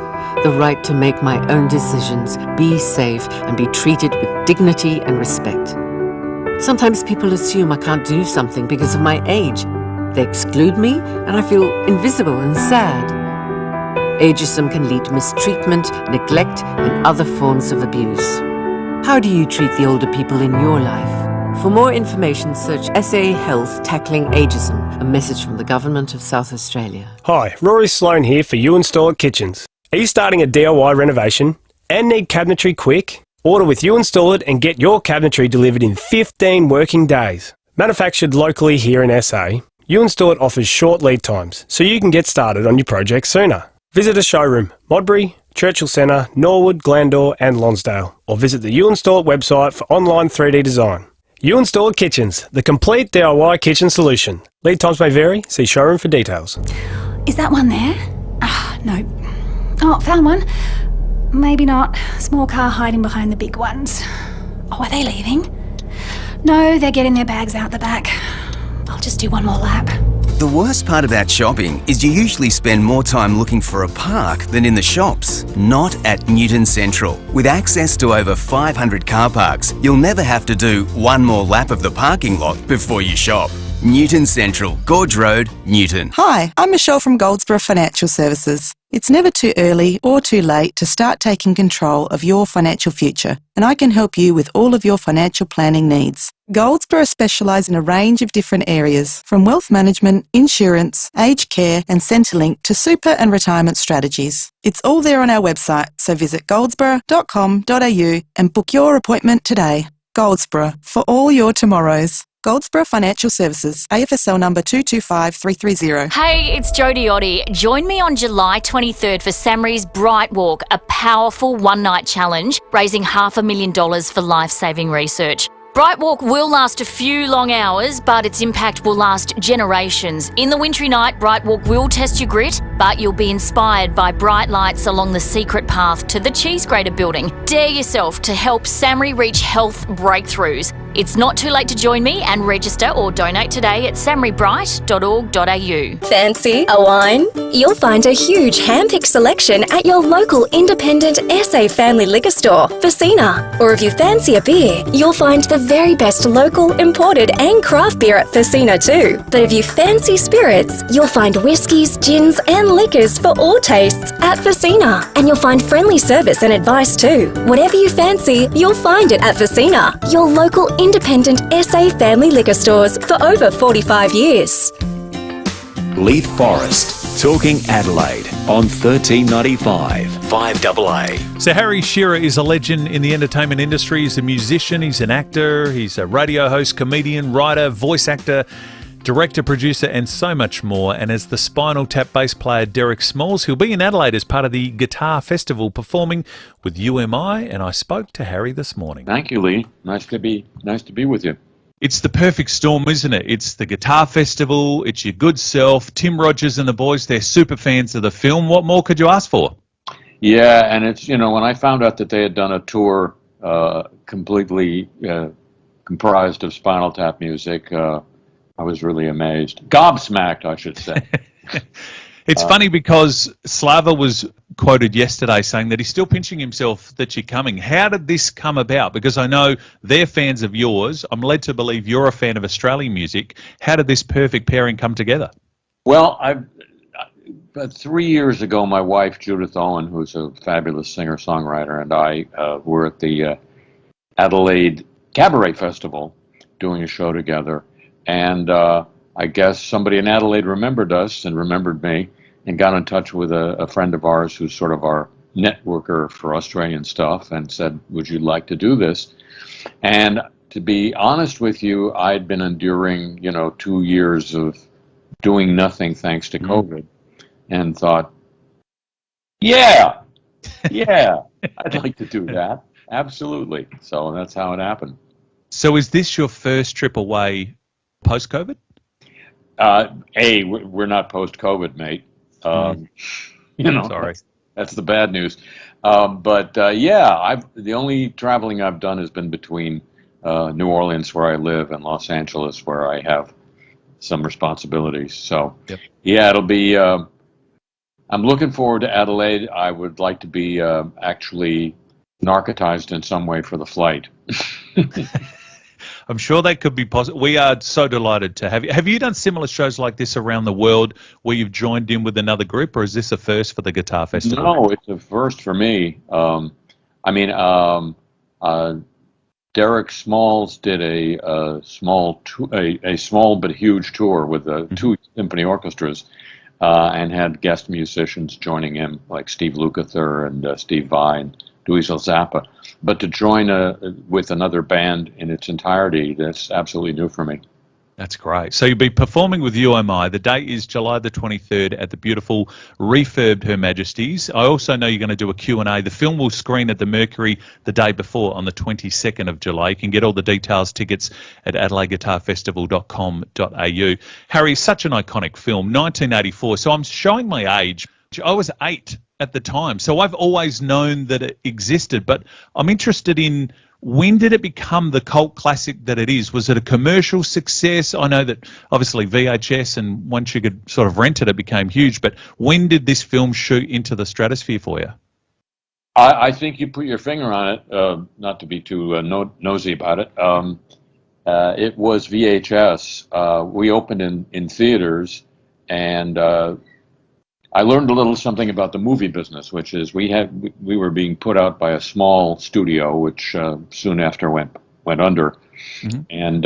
The right to make my own decisions, be safe, and be treated with dignity and respect. Sometimes people assume I can't do something because of my age. They exclude me, and I feel invisible and sad. Ageism can lead to mistreatment, neglect, and other forms of abuse. How do you treat the older people in your life? For more information, search SA Health Tackling Ageism, a message from the Government of South Australia. Hi, Rory Sloan here for You Install It Kitchens. Are you starting a DIY renovation and need cabinetry quick? Order with You Install It and get your cabinetry delivered in 15 working days. Manufactured locally here in SA, You Install It offers short lead times, so you can get started on your project sooner. Visit a showroom, Modbury, Churchill Centre, Norwood, Glandore and Lonsdale, or visit the You Install It website for online 3D design. You Install It Kitchens, the complete DIY kitchen solution. Lead times may vary. See showroom for details. Is that one there? No. Oh, found one. Maybe not. Small car hiding behind the big ones. Oh, are they leaving? No, they're getting their bags out the back. I'll just do one more lap. The worst part about shopping is you usually spend more time looking for a park than in the shops. Not at Newton Central. With access to over 500 car parks, you'll never have to do one more lap of the parking lot before you shop. Newton Central, Gorge Road, Newton. Hi, I'm Michelle from Goldsboro Financial Services. It's never too early or too late to start taking control of your financial future, and I can help you with all of your financial planning needs. Goldsboro specialise in a range of different areas, from wealth management, insurance, aged care and Centrelink to super and retirement strategies. It's all there on our website, so visit goldsboro.com.au and book your appointment today. Goldsboro, for all your tomorrows. Goldsboro Financial Services, AFSL number 225330. Hey, it's Jodie Oddie. Join me on July 23rd for Samri's Bright Walk, a powerful one-night challenge, raising $500,000 for life-saving research. Bright Walk will last a few long hours, but its impact will last generations. In the wintry night, Bright Walk will test your grit, but you'll be inspired by bright lights along the secret path to the Cheese Grater building. Dare yourself to help Samri reach health breakthroughs. It's not too late to join me and register or donate today at samribright.org.au. Fancy a wine? You'll find a huge hand-picked selection at your local independent SA family liquor store, FIVEaa. Or if you fancy a beer, you'll find the very best local, imported and craft beer at FIVEaa too. But if you fancy spirits, you'll find whiskies, gins and liquors for all tastes at FIVEaa. And you'll find friendly service and advice too. Whatever you fancy, you'll find it at FIVEaa, your local independent SA family liquor stores for over 45 years. Leith Forest, talking Adelaide on 1395 5AA. So Harry Shearer is a legend in the entertainment industry. He's a musician, he's an actor, he's a radio host, comedian, writer, voice actor, director, producer and so much more. And as the Spinal Tap bass player Derek Smalls, he'll be in Adelaide as part of the Guitar Festival performing with UMI, and I spoke to Harry this morning. Thank you, Lee. Nice to be with you. It's the perfect storm, isn't it? It's the Guitar Festival, it's your good self, Tim Rogers and the boys, they're super fans of the film. What more could you ask for? Yeah, and it's, when I found out that they had done a tour completely comprised of Spinal Tap music, I was really amazed. Gobsmacked, I should say. It's funny because Slava was quoted yesterday saying that he's still pinching himself that you're coming. How did this come about? Because I know they're fans of yours. I'm led to believe you're a fan of Australian music. How did this perfect pairing come together? Well, about 3 years ago, my wife, Judith Owen, who's a fabulous singer-songwriter, and I were at the Adelaide Cabaret Festival doing a show together. And I guess somebody in Adelaide remembered us and remembered me and got in touch with a friend of ours who's sort of our networker for Australian stuff and said, would you like to do this? And to be honest with you, I'd been enduring, 2 years of doing nothing thanks to COVID and thought, yeah, I'd like to do that. Absolutely. So that's how it happened. So is this your first trip away post-COVID? We're not post-COVID, mate. Sorry. That's the bad news. The only traveling I've done has been between New Orleans, where I live, and Los Angeles, where I have some responsibilities. So, it'll be. I'm looking forward to Adelaide. I would like to be actually narcotized in some way for the flight. I'm sure they could be possible. We are so delighted to have you. Have you done similar shows like this around the world where you've joined in with another group, or is this a first for the Guitar Festival? No, it's a first for me. Derek Smalls did a small but huge tour with two symphony orchestras, and had guest musicians joining him like Steve Lukather and Steve Vai and Dweezil Zappa. But to join with another band in its entirety, that's absolutely new for me. That's great. So you'll be performing with UMI. The date is July the 23rd at the beautiful refurbed Her Majesty's. I also know you're going to do a Q&A. The film will screen at the Mercury the day before on the 22nd of July. You can get all the details, tickets at adelaideguitarfestival.com.au. Harry, such an iconic film, 1984. So I'm showing my age. I was 8 at the time, so I've always known that it existed, but I'm interested in, when did it become the cult classic that it is? Was it a commercial success? I know that obviously VHS, and once you could sort of rent it, it became huge. But when did this film shoot into the stratosphere for you? I think you put your finger on it, not to be too nosy about it. It was VHS. We opened in theaters, and I learned a little something about the movie business, which is we were being put out by a small studio, which soon after went under, and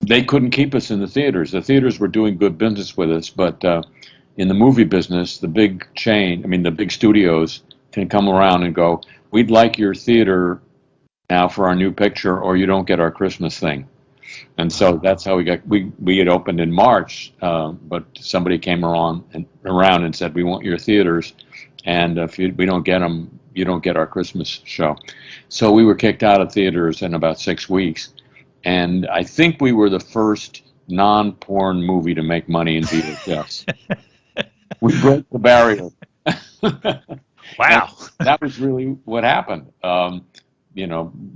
they couldn't keep us in the theaters. The theaters were doing good business with us, but in the movie business, the big studios can come around and go, "We'd like your theater now for our new picture, or you don't get our Christmas thing." And so that's how we had opened in March, but somebody came around and said, "We want your theaters, and if we don't get them, you don't get our Christmas show." So we were kicked out of theaters in about 6 weeks, and I think we were the first non-porn movie to make money in VHS. We broke the barrier. Wow. That was really what happened.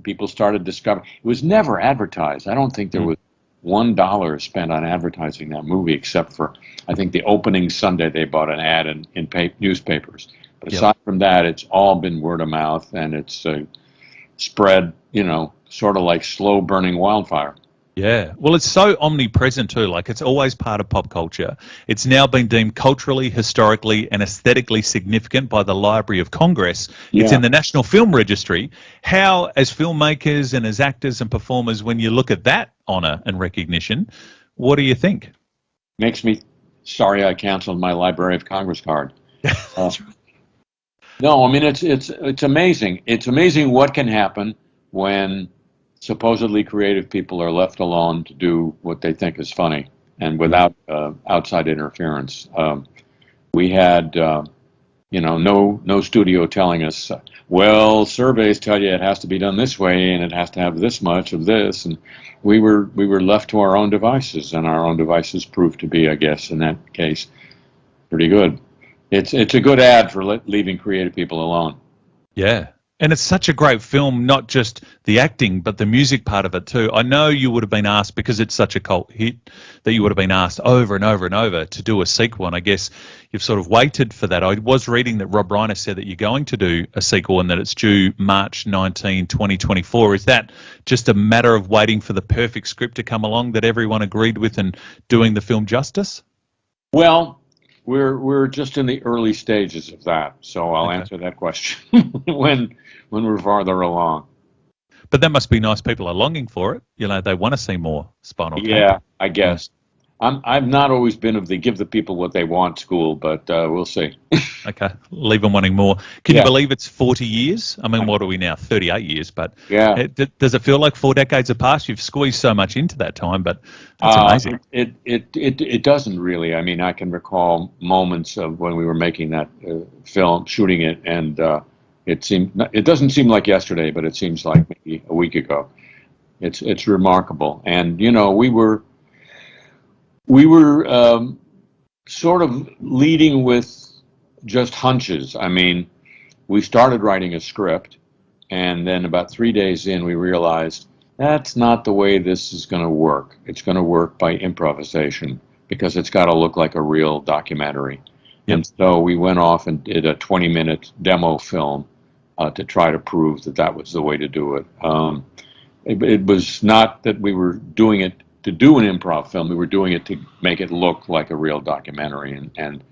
People started discovering. It was never advertised. I don't think there was $1 spent on advertising that movie, except for, I think, the opening Sunday they bought an ad in newspapers. But aside from that, it's all been word of mouth, and it's spread, sort of like slow burning wildfire. Yeah, well, it's so omnipresent too. Like, it's always part of pop culture. It's now been deemed culturally, historically, and aesthetically significant by the Library of Congress. It's in the National Film Registry. How, as filmmakers and as actors and performers, when you look at that honour and recognition, what do you think? Makes me sorry I canceled my Library of Congress card. No, I mean, it's amazing. It's amazing what can happen when supposedly creative people are left alone to do what they think is funny, and without outside interference. We had, no studio telling us, well, surveys tell you it has to be done this way, and it has to have this much of this, and we were left to our own devices, and our own devices proved to be, I guess, in that case, pretty good. It's a good ad for leaving creative people alone. Yeah. And it's such a great film, not just the acting, but the music part of it too. I know you would have been asked, because it's such a cult hit, that you would have been asked over and over and over to do a sequel, and I guess you've sort of waited for that. I was reading that Rob Reiner said that you're going to do a sequel and that it's due March 19, 2024. Is that just a matter of waiting for the perfect script to come along that everyone agreed with and doing the film justice? Well, we're just in the early stages of that, so I'll answer that question when we're farther along. But that must be nice. People are longing for it. They want to see more Spinal Tap. Yeah, I guess. I've not always been of the give the people what they want school, but we'll see. Okay, leave them wanting more. Can you believe it's 40 years? I mean, what are we now? 38 years, but does it feel like 4 decades have passed? You've squeezed so much into that time, but that's amazing. It doesn't really. I mean, I can recall moments of when we were making that film, shooting it, and it doesn't seem like yesterday, but it seems like maybe a week ago. It's remarkable, and we were sort of leading with just hunches. I mean, we started writing a script, and then about 3 days in, we realized that's not the way this is going to work. It's going to work by improvisation, because it's got to look like a real documentary. Yep. And so we went off and did a 20-minute demo film to try to prove that was the way to do it. it was not that we were doing it to do an improv film. We were doing it to make it look like a real documentary. And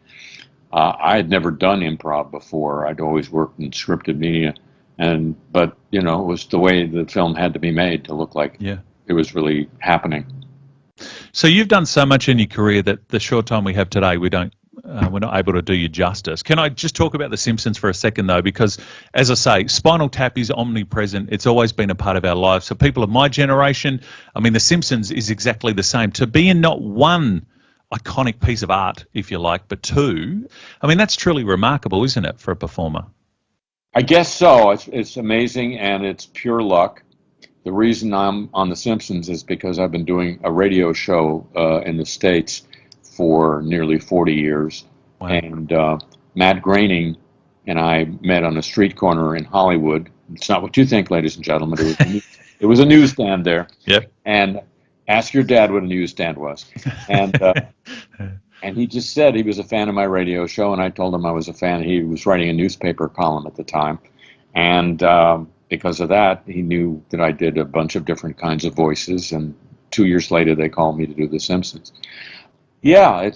I had never done improv before. I'd always worked in scripted media. But, you know, it was the way the film had to be made to look like it was really happening. So you've done so much in your career that the short time we have today, we're not able to do you justice. Can I just talk about The Simpsons for a second, though? Because, as I say, Spinal Tap is omnipresent. It's always been a part of our lives. So people of my generation, I mean, The Simpsons is exactly the same. To be in not one iconic piece of art, if you like, but two, I mean, that's truly remarkable, isn't it, for a performer? I guess so. It's amazing, and it's pure luck. The reason I'm on The Simpsons is because I've been doing a radio show in the States for nearly 40 years. Wow. And Matt Groening and I met on a street corner in Hollywood. It's not what you think, ladies and gentlemen. It was a newsstand there. Yep. And ask your dad what a newsstand was. And and he just said he was a fan of my radio show, and I told him I was a fan. He was writing a newspaper column at the time. And because of that, he knew that I did a bunch of different kinds of voices. And 2 years later, they called me to do The Simpsons. Yeah,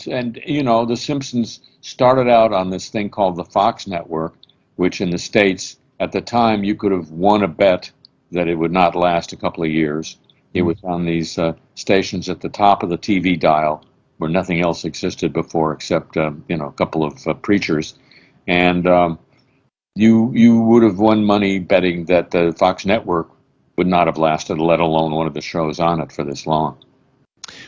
you know, The Simpsons started out on this thing called the Fox Network, which in the States, at the time, you could have won a bet that it would not last a couple of years. It was on these stations at the top of the TV dial where nothing else existed before except, you know, a couple of preachers. And you would have won money betting that the Fox Network would not have lasted, let alone one of the shows on it for this long.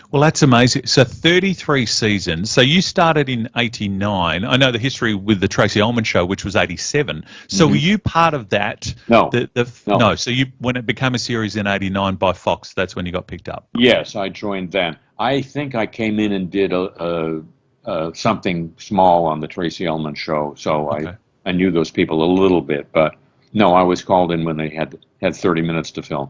Well, that's amazing. So 33 seasons. So you started in 89. I know the history with the Tracy Ullman show, which was 87. So were you part of that? No. No. So when it became a series in 89 by Fox, that's when you got picked up? Yes, I joined then. I think I came in and did something small on the Tracy Ullman show. So okay. I knew those people a little bit. But no, I was called in when they had 30 minutes to film.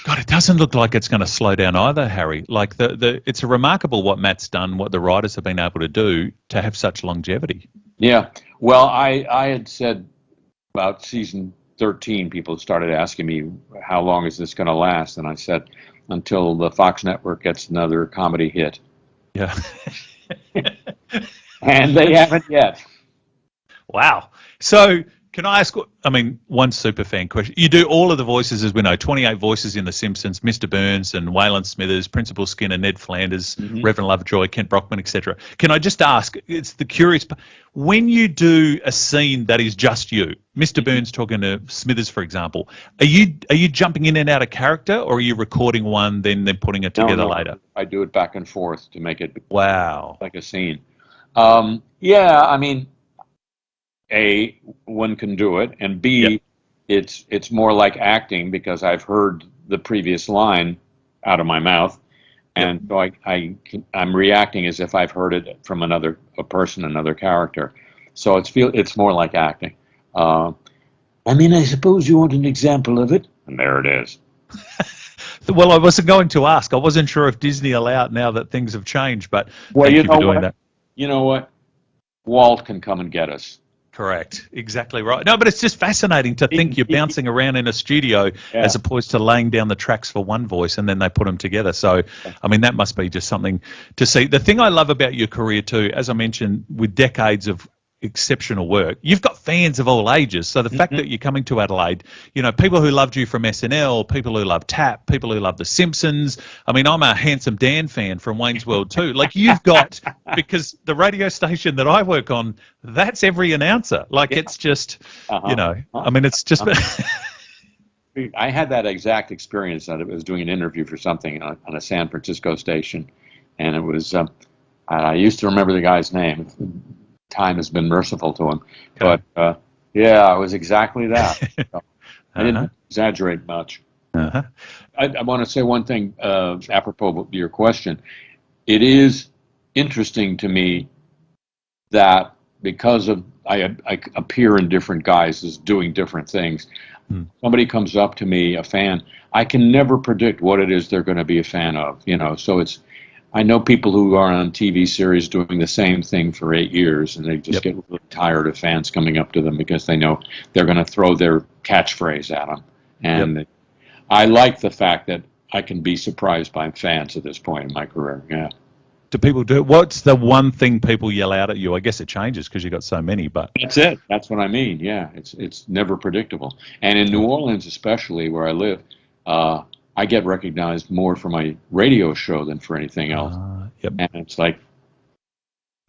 God, it doesn't look like it's going to slow down either, Harry. Like it's remarkable what Matt's done, what the writers have been able to do to have such longevity. Yeah. Well, I had said about season 13, people started asking me, how long is this going to last? And I said, until the Fox Network gets another comedy hit. Yeah. And they haven't yet. Wow. So can I ask, one super fan question. You do all of the voices, as we know, 28 voices in The Simpsons, Mr. Burns and Waylon Smithers, Principal Skinner, Ned Flanders, Reverend Lovejoy, Kent Brockman, etc. Can I just ask, it's the curious, when you do a scene that is just you, Mr. Burns talking to Smithers, for example, are you jumping in and out of character, or are you recording one, then putting it together later? I do it back and forth to make it like a scene. One can do it, and B, it's more like acting because I've heard the previous line out of my mouth, and so I'm reacting as if I've heard it from another character. So it's more like acting. I suppose you want an example of it, and there it is. Well, I wasn't going to ask. I wasn't sure if Disney allowed now that things have changed, but thank you for doing that. You know what? Walt can come and get us. Correct. Exactly right. No, but it's just fascinating to think you're bouncing around in a studio as opposed to laying down the tracks for one voice and then they put them together. So, that must be just something to see. The thing I love about your career too, as I mentioned, with decades of exceptional work, you've got fans of all ages. So the fact that you're coming to Adelaide, people who loved you from SNL, people who love Tap, people who love The Simpsons. I'm a Handsome Dan fan from Wayne's World too. Like you've got, because the radio station that I work on, that's every announcer. Like it's just, it's just. I had that exact experience that I was doing an interview for something on a San Francisco station. And it was, I used to remember the guy's name. Time has been merciful to him. Okay. But, it was exactly that. So I didn't exaggerate much. I want to say one thing apropos of your question. It is interesting to me that because of I appear in different guises doing different things, somebody comes up to me, a fan, I can never predict what it is they're going to be a fan of. So I know people who are on TV series doing the same thing for 8 years, and they just get really tired of fans coming up to them because they know they're going to throw their catchphrase at them. And I like the fact that I can be surprised by fans at this point in my career. Yeah. Do people do? What's the one thing people yell out at you? I guess it changes because you've got so many, but That's it. That's what I mean. Yeah, it's never predictable. And in New Orleans, especially where I live, I get recognized more for my radio show than for anything else. Yep. And it's like,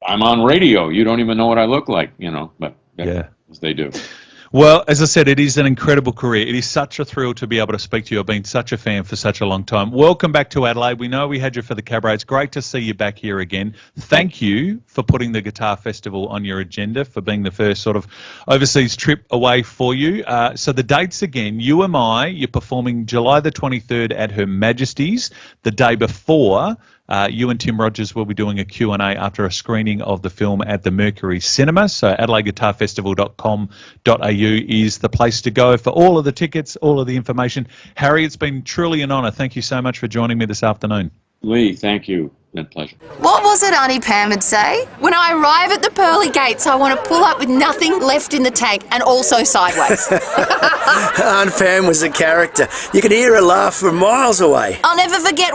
I'm on radio. You don't even know what I look like, but Yeah. they do. Well, as I said, it is an incredible career. It is such a thrill to be able to speak to you. I've been such a fan for such a long time. Welcome back to Adelaide. We know we had you for the cabaret. It's great to see you back here again. Thank you for putting the Guitar Festival on your agenda, for being the first sort of overseas trip away for you. So the dates again, you're performing July the 23rd at Her Majesty's. The day before, you and Tim Rogers will be doing a Q&A after a screening of the film at the Mercury Cinema. So AdelaideGuitarFestival.com.au is the place to go for all of the tickets, all of the information. Harry, it's been truly an honour. Thank you so much for joining me this afternoon. Lee, thank you. Been a pleasure. What was it Auntie Pam would say? When I arrive at the pearly gates, I want to pull up with nothing left in the tank and also sideways. Aunt Pam was a character. You could hear her laugh from miles away. I'll never forget